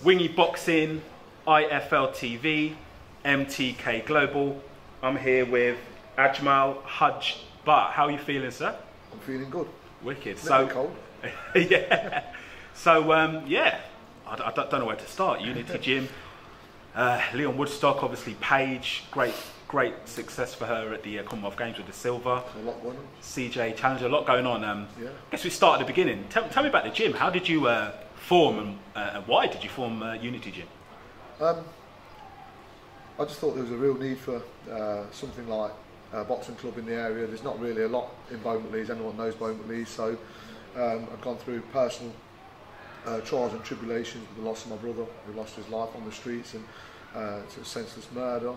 Wingy Boxing, IFL TV, MTK Global. I'm here with Ajmal Hudge. But how are you feeling, sir? I'm feeling good. Wicked. So cold. Yeah. So yeah, I don't know where to start. Unity Gym, Leon Woodstock, obviously Paige, great success for her at the Commonwealth Games with the silver. A lot going on. CJ Challenger, a lot going on. Yeah. I guess we start at the beginning. Tell me about the gym. How did you form and why did you form Unity Gym? I just thought there was a real need for something like a boxing club in the area. There's not really a lot in Beaumont Leys. Anyone knows Beaumont Leys, so I've gone through personal trials and tribulations with the loss of my brother, who lost his life on the streets, and to a senseless murder.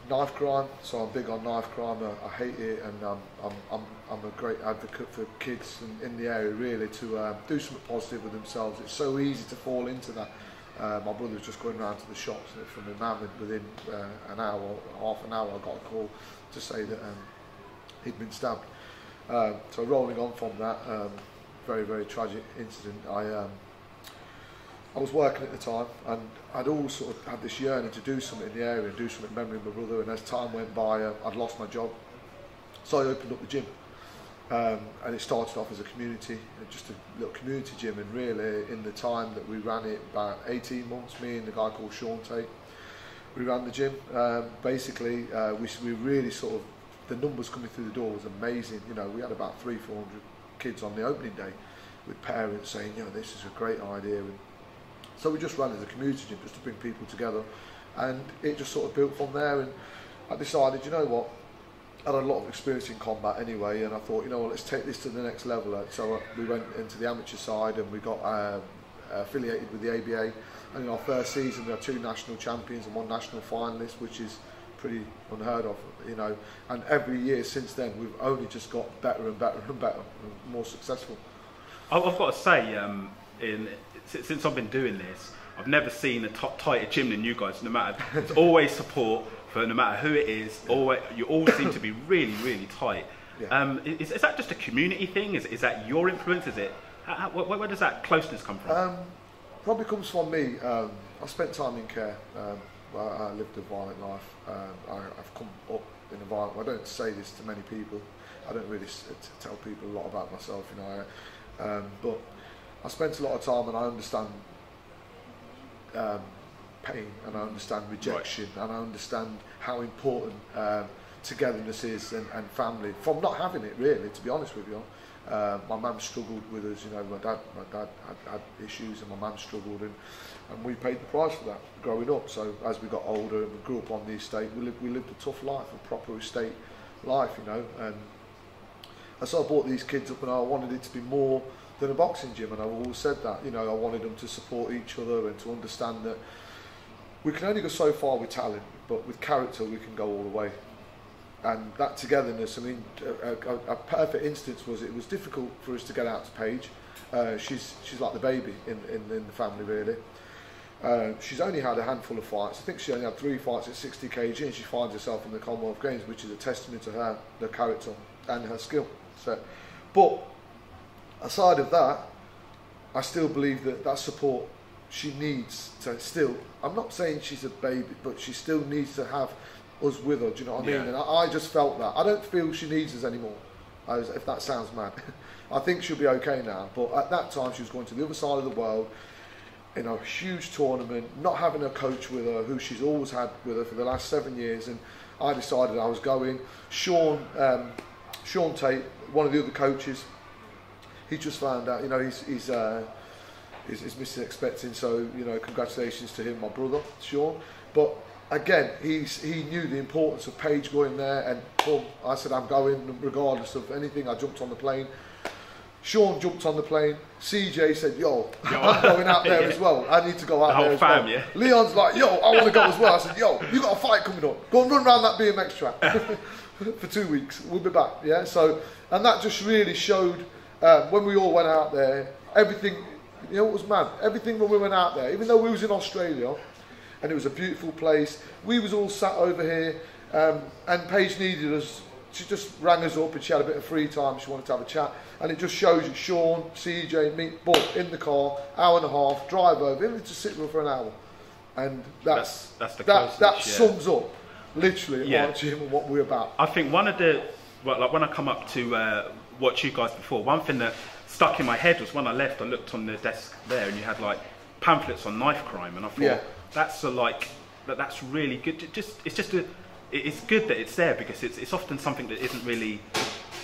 Knife crime, so I'm big on knife crime. I hate it, and I'm a great advocate for kids in the area really to do something positive with themselves. It's so easy to fall into that. My brother was just going around to the shops from the man, and within an hour, half an hour, I got a call to say that he'd been stabbed. So rolling on from that, very tragic incident. I was working at the time, and I'd always sort of had this yearning to do something in the area, do something in memory of my brother. And as time went by, I'd lost my job, so I opened up the gym. And it started off as a community, just a little community gym, and really in the time that we ran it, about 18 months, me and the guy called Sean Tate, we ran the gym. Basically, we really sort of, the numbers coming through the door was amazing. You know, we had about 300-400 kids on the opening day, with parents saying, you know, this is a great idea. And so we just ran as a community gym just to bring people together, and it just sort of built from there. And I decided, you know what, I had a lot of experience in combat anyway, and I thought, you know what, let's take this to the next level. So we went into the amateur side, and we got affiliated with the ABA. And in our first season, we had 2 national champions and 1 national finalist, which is pretty unheard of, you know. And every year since then, we've only just got better and better and better, and more successful. I've got to say, since I've been doing this, I've never seen a tighter gym than you guys. No matter, there's always support for no matter who it is. Yeah. Always, you all seem to be really tight. Yeah. Is that just a community thing? Is that your influence? Is it? Where does that closeness come from? Probably comes from me. I spent time in care. I lived a violent life. I've come up in a violent. I don't say this to many people. I don't really tell people a lot about myself, you know. But I spent a lot of time, and I understand pain, and I understand rejection, right. And I understand how important togetherness is, and family, from not having it really, to be honest with you. My mum struggled with us, you know. My dad had issues, and my mum struggled, and we paid the price for that growing up. So as we got older and we grew up on the estate, we lived a tough life, a proper estate life, you know. And so I brought these kids up, and I wanted it to be more than a boxing gym, and I've always said that, you know. I wanted them to support each other and to understand that we can only go so far with talent, but with character we can go all the way. And that togetherness, I mean, a perfect instance was, it was difficult for us to get out to Paige. She's like the baby in the family really. She's only had a handful of fights. I think she only had 3 fights at 60 kg, and she finds herself in the Commonwealth Games, which is a testament to her character and her skill set. But aside of that, I still believe that support she needs to still, I'm not saying she's a baby, but she still needs to have us with her, do you know what I mean? And I just felt that. I don't feel she needs us anymore, if that sounds mad. I think she'll be okay now, but at that time she was going to the other side of the world in a huge tournament, not having a coach with her, who she's always had with her for the last 7 years, and I decided I was going. Sean Tate, one of the other coaches, he just found out, you know, he's missing expecting, so, you know, congratulations to him, my brother, Sean. But again, he knew the importance of Paige going there, and boom, I said I'm going regardless of anything. I jumped on the plane. Sean jumped on the plane. CJ said, yo, I'm going out there as well. I need to go out there as well. Yeah. Leon's like, yo, I want to go as well. I said, yo, you got a fight coming up. Go and run around that BMX track for 2 weeks. We'll be back. Yeah. So, and that just really showed when we all went out there, everything, you know, it was mad. Everything when we went out there, even though we was in Australia, and it was a beautiful place, we was all sat over here, and Paige needed us she just rang us up and she had a bit of free time. She wanted to have a chat, and it just shows you Sean, CJ, me, boom, in the car, hour and a half, drive over, even just sit with her for an hour, and that sums up literally our gym and what we're about. I think one of the, like when I come up to watch you guys before, one thing that stuck in my head was when I left, I looked on the desk there and you had like pamphlets on knife crime, and I thought that's really good. It's good that it's there, because it's often something that isn't really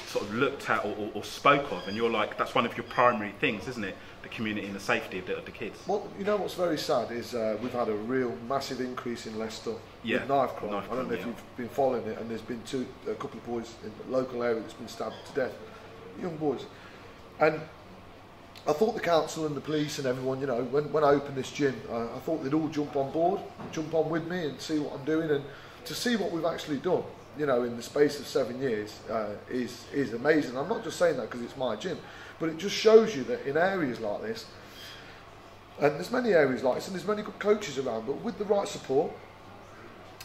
sort of looked at or spoke of, and you're like, that's one of your primary things, isn't it? The community and the safety of the kids. Well, you know what's very sad is we've had a real massive increase in Leicester with knife crime. I don't know if you've been following it, and there's been a couple of boys in the local area that's been stabbed to death, young boys. And I thought the council and the police and everyone, you know, when I opened this gym, I thought they'd all jump on board, jump on with me and see what I'm doing, and to see what we've actually done, you know, in the space of 7 years is amazing. I'm not just saying that because it's my gym, but it just shows you that in areas like this, and there's many areas like this, and there's many good coaches around, but with the right support,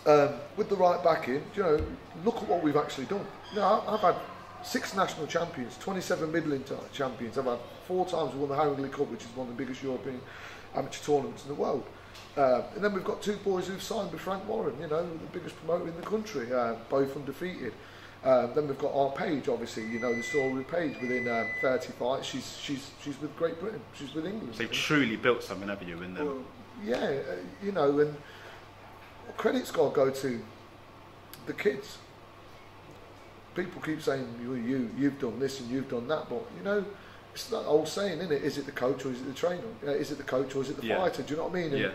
with the right backing, you know, look at what we've actually done. You know, I've had 6 national champions, 27 Midland champions. I've had 4 times we won the Haringey Cup, which is one of the biggest European amateur tournaments in the world. And then we've got 2 boys who've signed with Frank Warren, you know, the biggest promoter in the country, both undefeated. Then we've got our Paige, obviously, you know the story with Paige. Within 30 fights, she's with Great Britain, she's with England. So you've truly built something, haven't you, in them? Well, yeah, you know, and credit's got to go to the kids. People keep saying you've done this and you've done that, but you know, it's that old saying, isn't it? Is it the coach or is it the trainer? Is it the coach or is it the fighter? Do you know what I mean? And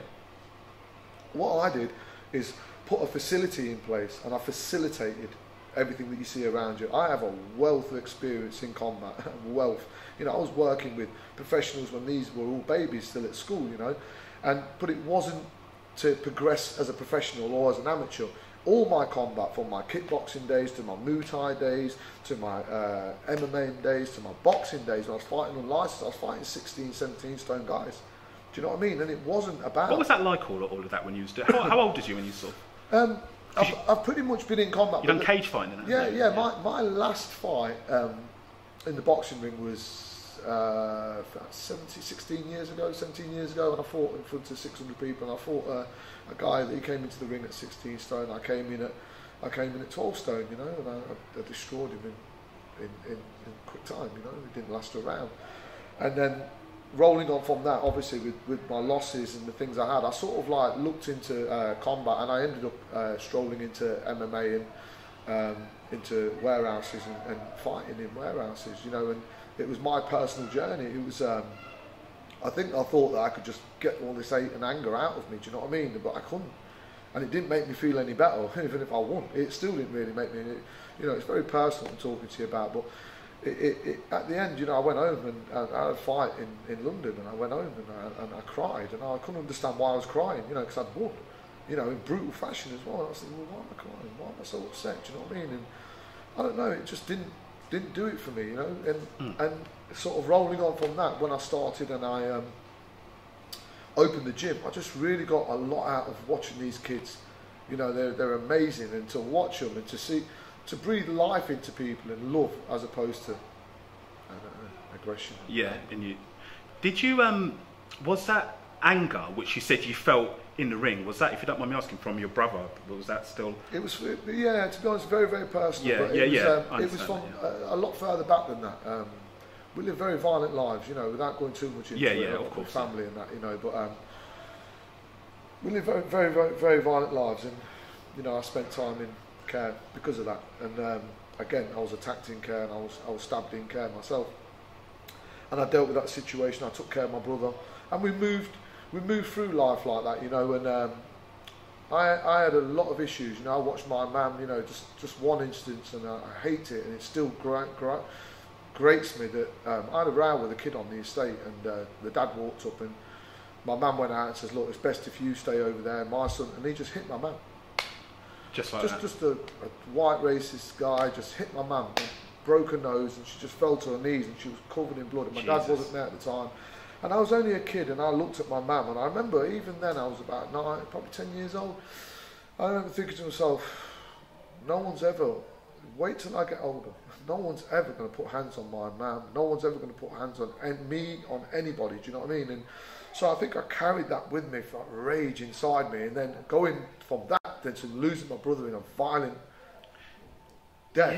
what I did is put a facility in place, and I facilitated everything that you see around you. I have a wealth of experience in combat, wealth. You know, I was working with professionals when these were all babies still at school, you know, but it wasn't to progress as a professional or as an amateur. All my combat, from my kickboxing days to my Muay Thai days to my MMA days to my boxing days, when I was fighting unlicensed, I was fighting 16, 17 stone guys. Do you know what I mean? And it wasn't about... What was that like, all of that, when you was doing... How old was you when you saw... I've pretty much been in combat. You done cage fighting? Yeah. My last fight in the boxing ring was 17 years ago, and I fought in front of 600 people, and I fought a guy that he came into the ring at 16 stone. I came in at 12 stone, you know, and I destroyed him in quick time, you know. It didn't last a round. And then rolling on from that, obviously with my losses and the things I had, I sort of like looked into combat, and I ended up strolling into MMA and into warehouses and fighting in warehouses, you know. And it was my personal journey. It was I thought that I could just get all this hate and anger out of me, do you know what I mean? But I couldn't, and it didn't make me feel any better. Even if I won, it still didn't really make me, you know. It's very personal I'm talking to you about, but at the end, you know, I went home and I had a fight in London, and I went home and I cried, and I couldn't understand why I was crying, you know, because I'd won, you know, in brutal fashion as well. And I was thinking, well, why am I crying? Why am I so upset? Do you know what I mean? And I don't know, it just didn't do it for me, you know. And sort of rolling on from that, when I started and I opened the gym, I just really got a lot out of watching these kids. You know, they're amazing, and to watch them and to breathe life into people and love, as opposed to aggression. Yeah, did you was that anger which you said you felt in the ring, was that, if you don't mind me asking, from your brother? Was that still... It was, yeah, to be honest, very, very personal. Yeah, but it was from a lot further back than that. We live very violent lives, you know, without going too much into it, of course, family and that, you know, but we live very, very, very, very violent lives, and, you know, I spent time in care because of that. And again, I was attacked in care, and I was stabbed in care myself. And I dealt with that situation. I took care of my brother, and we moved through life like that, you know. And I had a lot of issues, you know. I watched my mum, you know, just one instance, and I hate it, and it still grates me that I had a row with a kid on the estate, and the dad walked up, and my mum went out and says, "Look, it's best if you stay over there, my son," and he just hit my mum. Just a white racist guy just hit my mum, broke her nose, and she just fell to her knees, and she was covered in blood. And my dad wasn't there at the time, and I was only a kid, and I looked at my mum, and I remember even then I was about 9, probably 10 years old. I remember thinking to myself, no one's ever wait till I get older. No one's ever going to put hands on my mum. No one's ever going to put hands on me, on anybody. Do you know what I mean? And so I think I carried that with me, for that rage inside me, and then going from that then to losing my brother in a violent death.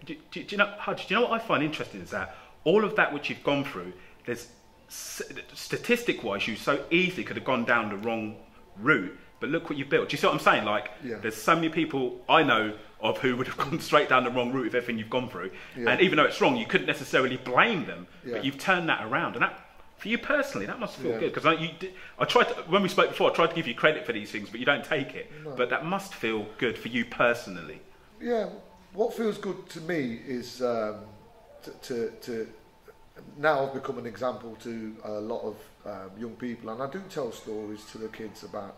Yeah. Do you know, Hudge, do you know what I find interesting is that all of that which you've gone through, there's statistic-wise, you so easily could have gone down the wrong route, but look what you've built. Do you see what I'm saying? Like, there's so many people I know of who would have gone straight down the wrong route with everything you've gone through, and even though it's wrong, you couldn't necessarily blame them, but you've turned that around, and that, for you personally, that must feel good, because I tried to, when we spoke before, I tried to give you credit for these things, but you don't take it. No. But that must feel good for you personally. Yeah, what feels good to me is to now I've become an example to a lot of young people, and I do tell stories to the kids about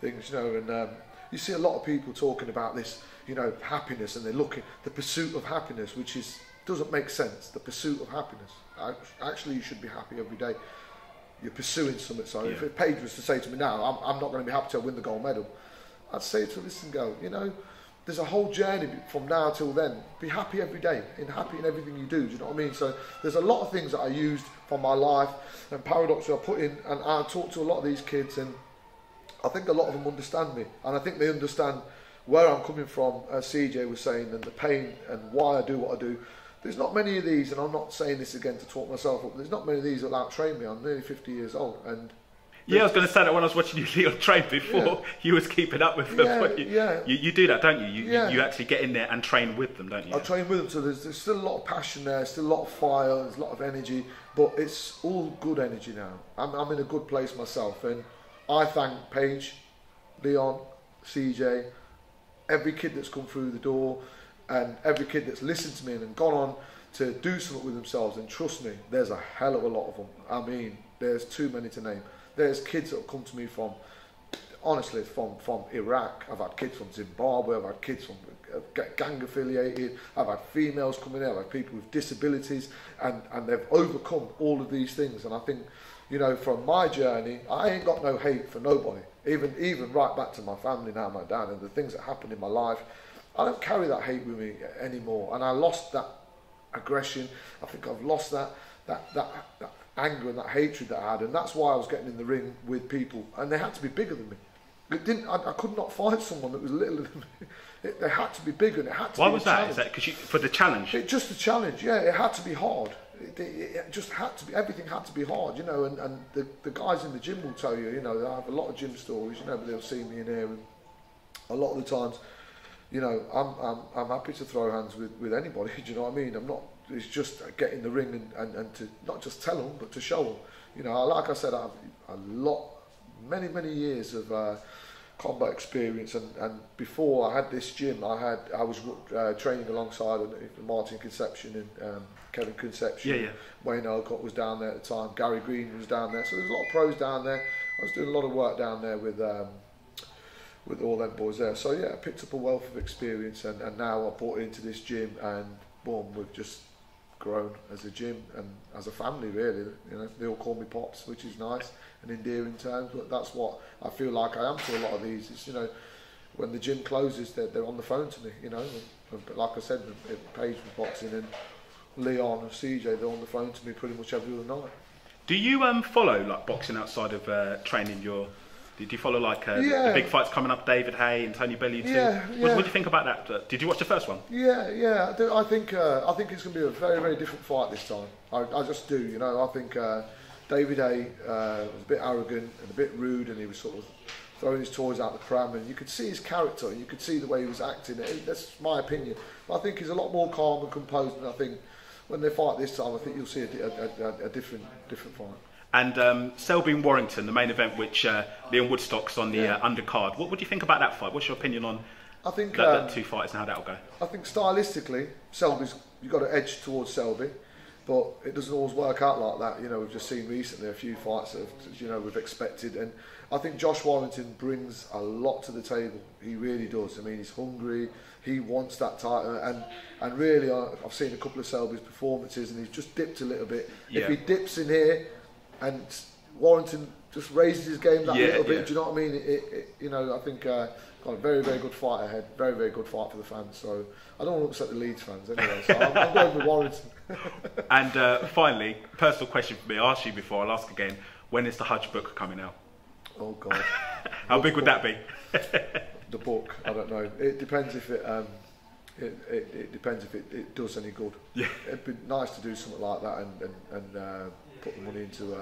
things, you know, and you see a lot of people talking about this, you know, happiness, and they're looking, the pursuit of happiness, which doesn't make sense, the pursuit of happiness. Actually, you should be happy every day. You're pursuing something. So if Paige was to say to me now, I'm not going to be happy till I win the gold medal, I'd say to her, listen, go, you know, there's a whole journey from now till then. Be happy every day, happy in everything you do. Do you know what I mean? So there's a lot of things that I used from my life and paradoxes I put in, and I talk to a lot of these kids, and I think a lot of them understand me, and I think they understand where I'm coming from, as CJ was saying, and the pain and why I do what I do. There's not many of these, and I'm not saying this again to talk myself up, there's not many of these that out-train me. I'm nearly 50 years old, and I was going to say that when I was watching you Leon train before, you was keeping up with them. You do that, don't you? You actually get in there and train with them, don't you? I train with them, so there's still a lot of passion there, still a lot of fire, there's a lot of energy, but it's all good energy now. I'm in a good place myself, and I thank Paige, Leon, CJ, every kid that's come through the door, and every kid that's listened to me and gone on to do something with themselves. And trust me, there's a hell of a lot of them. I mean, there's too many to name. There's kids that have come to me from, honestly, from Iraq. I've had kids from Zimbabwe. I've had kids from gang affiliated. I've had females coming in. I've had people with disabilities, and they've overcome all of these things. And I think, you know, from my journey, I ain't got no hate for nobody. Even right back to my family now, my dad, and the things that happened in my life. I don't carry that hate with me anymore, and I lost that aggression. I think I've lost that anger and that hatred that I had, and that's why I was getting in the ring with people, and they had to be bigger than me. I could not find someone that was littler than me. They had to be bigger, and it had to. Why was that? Is that because for the challenge? Just the challenge, yeah. It had to be hard. It just had to be. Everything had to be hard, you know. And the guys in the gym will tell you, you know, I have a lot of gym stories, you know, but they'll see me in here, and a lot of the times, you know, I'm happy to throw hands with anybody. Do you know what I mean? I'm not. It's just get in the ring and to not just tell them, but to show them. You know, like I said, I have many years of combat experience, and before I had this gym, I was training alongside Martin Conception and Kevin Conception. Wayne Alcott was down there at the time. Gary Green was down there. So there's a lot of pros down there. I was doing a lot of work down there with all them boys there. So yeah, I picked up a wealth of experience, and now I brought it into this gym, and boom, we've just grown as a gym and as a family, really. You know, they all call me Pops, which is nice and endearing terms, but that's what I feel like I am to a lot of these. It's, you know, when the gym closes, they're on the phone to me, you know. But like I said, Paige was boxing, and Leon and CJ, they're on the phone to me pretty much every other night. Do you follow like boxing outside of training your? Did you follow like the big fights coming up, David Haye and Tony Bellew too? What do you think about that? Did you watch the first one? Yeah, I do. I think it's going to be a very different fight this time. I just do. You know, I think David Haye was a bit arrogant and a bit rude, and he was sort of throwing his toys out the pram, and you could see his character, and you could see the way he was acting. That's my opinion. But I think he's a lot more calm and composed, and I think when they fight this time, I think you'll see a different fight. And Selby and Warrington, the main event, which Leon Woodstock's on the undercard. What do you think about that fight? What's your opinion on that two fighters and how that'll go? I think stylistically, you've got to edge towards Selby, but it doesn't always work out like that. You know, we've just seen recently a few fights that, you know, we've expected, and I think Josh Warrington brings a lot to the table. He really does. I mean, he's hungry. He wants that title, and really, I've seen a couple of Selby's performances, and he's just dipped a little bit. If he dips in here, and Warrington just raises his game that little bit. Yeah. Do you know what I mean? You know, I think got a very, very good fight ahead. Very, very good fight for the fans. So I don't want to upset the Leeds fans anyway. So I'm going with Warrington. And finally, personal question for me. I asked you before. I'll ask again. When is the Hudge book coming out? Oh God. How big would that be? The book, I don't know. It depends if it depends if it does any good. Yeah. It'd be nice to do something like that and put the money into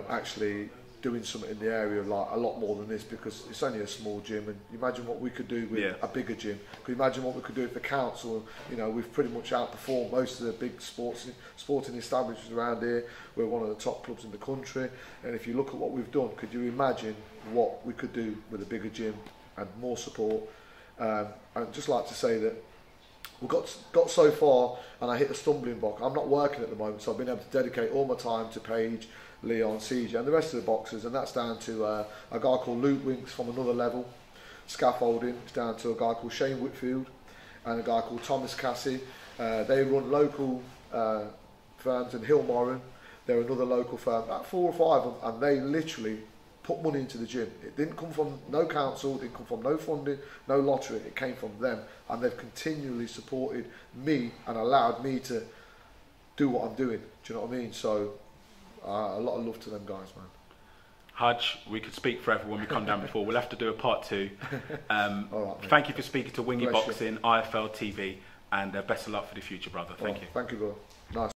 actually doing something in the area, like a lot more than this, because it's only a small gym, and you imagine what we could do with a bigger gym. Could you imagine what we could do with the council? You know, we've pretty much outperformed most of the big sporting establishments around here. We're one of the top clubs in the country, and if you look at what we've done, could you imagine what we could do with a bigger gym and more support? I'd just like to say that we got so far, and I hit a stumbling block. I'm not working at the moment, so I've been able to dedicate all my time to Paige, Leon, CJ and the rest of the boxers, and that's down to a guy called Luke Winks from Another Level Scaffolding. It's down to a guy called Shane Whitfield and a guy called Thomas Cassie. They run local firms in Hillmorran. They're another local firm, about 4 or 5 of them, and they literally put money into the gym. It didn't come from no council, it didn't come from no funding, no lottery, it came from them, and they've continually supported me and allowed me to do what I'm doing. Do you know what I mean? So a lot of love to them guys, man. Hudge, we could speak forever when we come down before. We'll have to do a part 2. All right, thank you for speaking to Wingy Bless Boxing, IFL TV, and best of luck for the future, brother. Thank you. Thank you, bro. Nice.